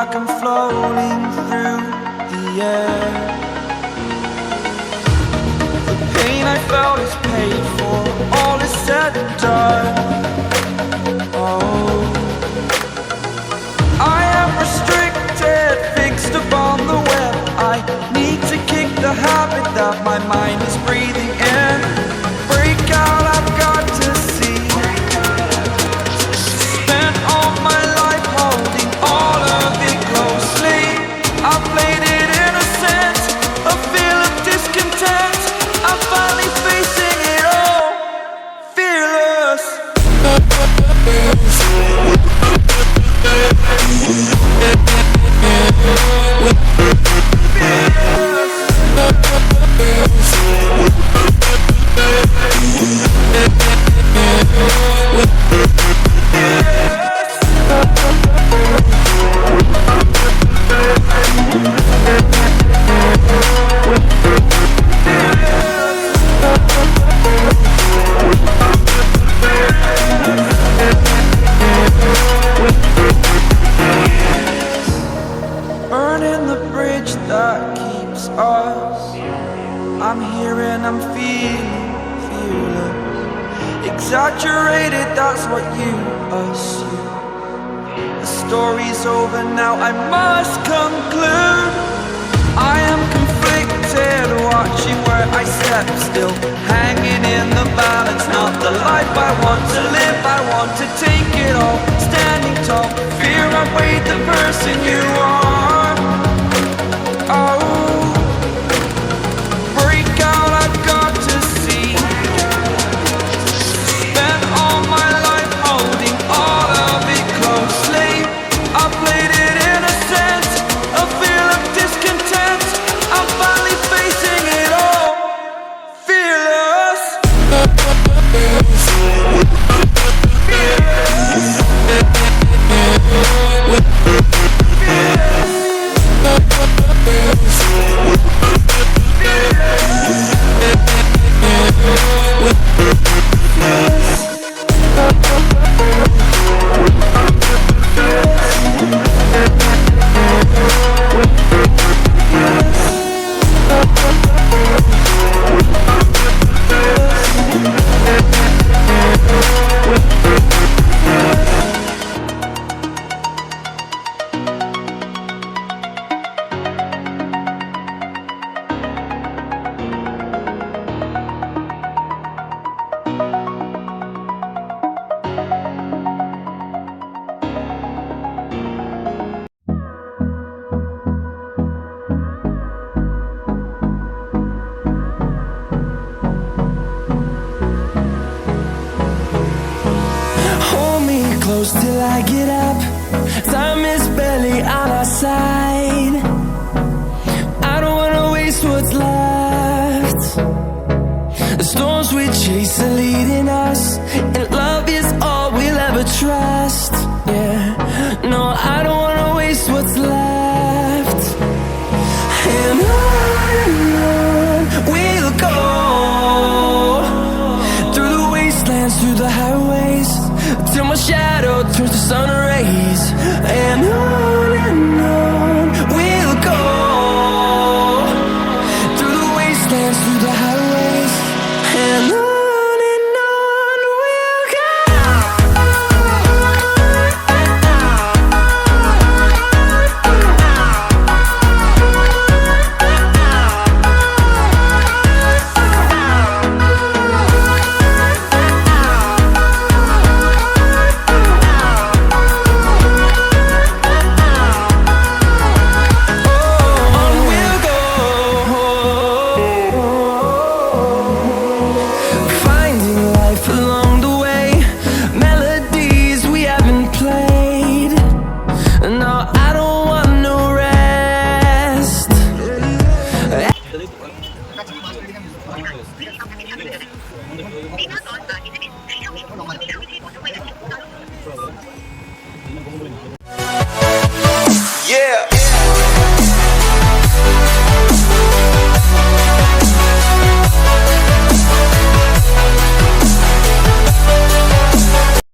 like I'm floating through the air. The pain I felt is paid for, all is said and done. Oh, I am restricted, fixed upon the web. I need to kick the habit that my mind is breathing in. Break out, I've got to see. Spent all my life holding all of it closely. I played it innocent, a feel of discontent. I'm finally facing it all, fearless. Burning the bridge that keeps us. I'm here and I'm feeling fearless. Exaggerated, that's what you assume. The story's over now, I must conclude. I am conflicted, watching where I step still, hanging in the balance. Not the life I want to live, I want to take it all. Standing tall, fear outweighed the person you are. Oh, break out, I've got to see. Spent all my life holding all of it closely. I played it innocent, a feel of discontent. I'm finally facing it all, fearless. Hold me close till I get up. Time is barely on our side.